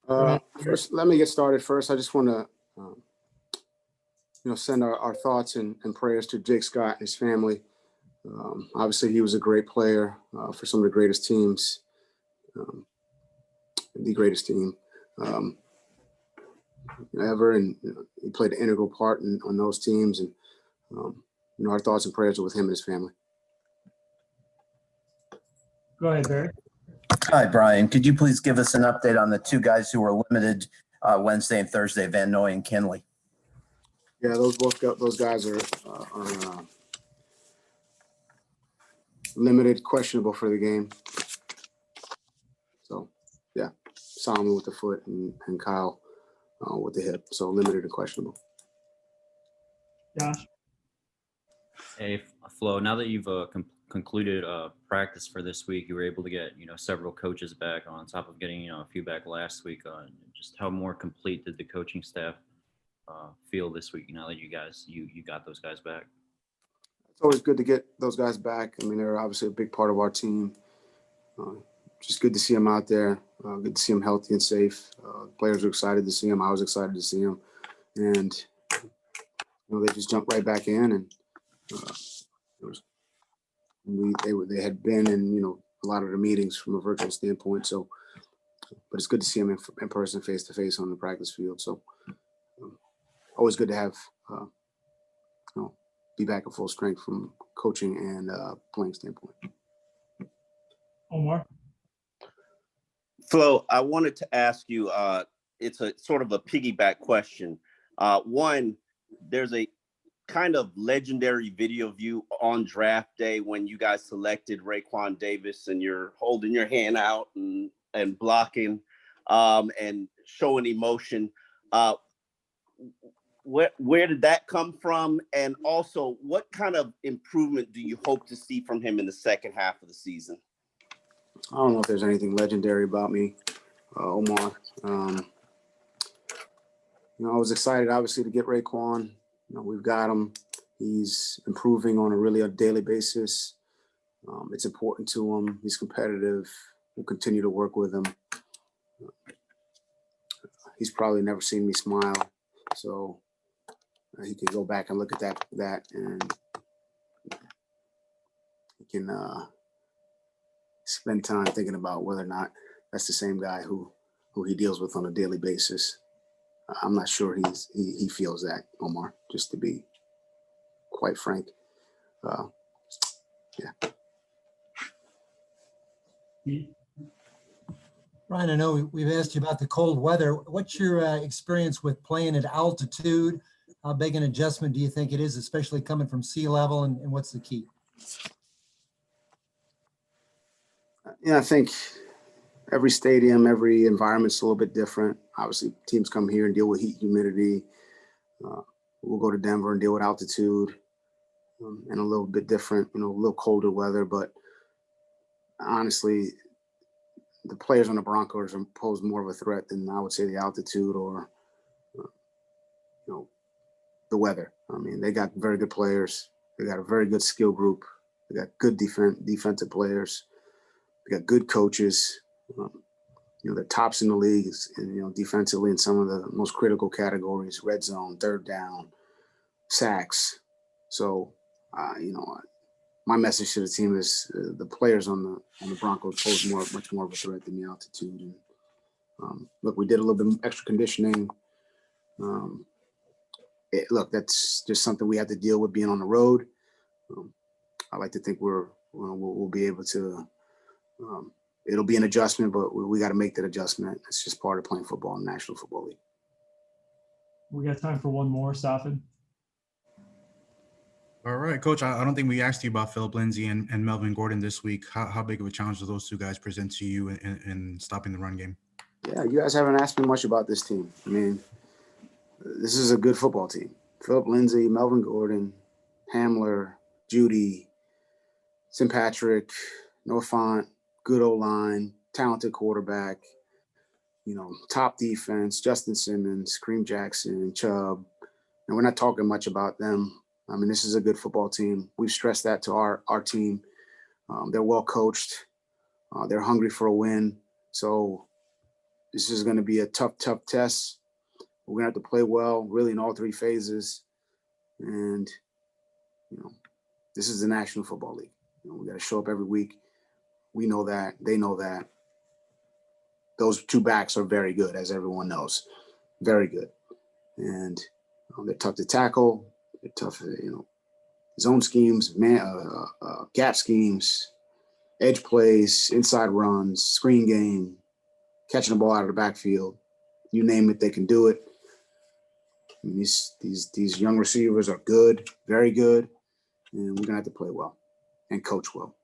Go ahead. First, let me get started. First, I just want to, send our thoughts and prayers to Jake Scott and his family. Obviously, he was a great player for some of the greatest teams, the greatest team ever, and he played an integral part on those teams. And our thoughts and prayers are with him and his family. Go ahead, Barry. Hi, Brian. Could you please give us an update on the two guys who were limited Wednesday and Thursday, Van Noy and Kinley? Yeah, those guys are limited, questionable for the game. So, yeah, Solomon with the foot and Kyle with the hip. So limited and questionable. Josh. Hey, Flo, now that you've concluded practice for this week, you were able to get, several coaches back on top of getting, a few back last week. Just how more complete did the coaching staff feel this week now that you got those guys back? It's always good to get those guys back. I mean, they're obviously a big part of our team. Just good to see them out there. Good to see them healthy and safe. Players are excited to see them. I was excited to see them. And, they just jumped right back in. And they had been in, a lot of the meetings from a virtual standpoint. So, but it's good to see them in person, face to face on the practice field. So, always good to have, be back at full strength from coaching and playing standpoint. Omar. Flo, I wanted to ask you, it's a sort of a piggyback question. One, there's a kind of legendary video of you on draft day when you guys selected Raekwon Davis and you're holding your hand out and blocking and showing emotion. Where did that come from? And also, what kind of improvement do you hope to see from him in the second half of the season? I don't know if there's anything legendary about me, Omar. I was excited, obviously, to get Raekwon. We've got him. He's improving on a daily basis. It's important to him. He's competitive. We'll continue to work with him. He's probably never seen me smile, so he can go back and look at that, and he can spend time thinking about whether or not that's the same guy who he deals with on a daily basis. I'm not sure he feels that, Omar, just to be quite frank. Yeah. Ryan, I know we've asked you about the cold weather. What's your experience with playing at altitude? How big an adjustment do you think it is, especially coming from sea level, and what's the key? Yeah, I think every stadium, every environment's a little bit different. Obviously, teams come here and deal with heat, humidity. We'll go to Denver and deal with altitude and a little bit different, a little colder weather. But honestly, the players on the Broncos pose more of a threat than I would say the altitude or, the weather. I mean, they got very good players. They got a very good skill group. They got good defensive players. They got good coaches. They're tops in the league, defensively in some of the most critical categories: red zone, third down, sacks. So, my message to the team is the players on the Broncos pose much more of a threat than the altitude. And look, we did a little bit extra conditioning. That's just something we have to deal with being on the road. I like to think we'll be able to. It'll be an adjustment, but we got to make that adjustment. It's just part of playing football in the National Football League. We got time for one more, Safin. All right, Coach, I don't think we asked you about Philip Lindsay and Melvin Gordon this week. How big of a challenge do those two guys present to you in stopping the run game? Yeah, you guys haven't asked me much about this team. I mean, this is a good football team. Philip Lindsay, Melvin Gordon, Hamler, Judy, St. Patrick, Noah Fant, good O-line, talented quarterback, top defense, Justin Simmons, Kareem Jackson, Chubb. And we're not talking much about them. I mean, this is a good football team. We've stressed that to our team. They're well coached. They're hungry for a win. So this is going to be a tough test. We're going to have to play well, really, in all three phases. And, this is the National Football League. We got to show up every week. We know that. They know that. Those two backs are very good, as everyone knows. Very good. And they're tough to tackle. They're tough, zone schemes, gap schemes, edge plays, inside runs, screen game, catching the ball out of the backfield. You name it, they can do it. I mean, these young receivers are good, very good, and we're gonna have to play well and coach well.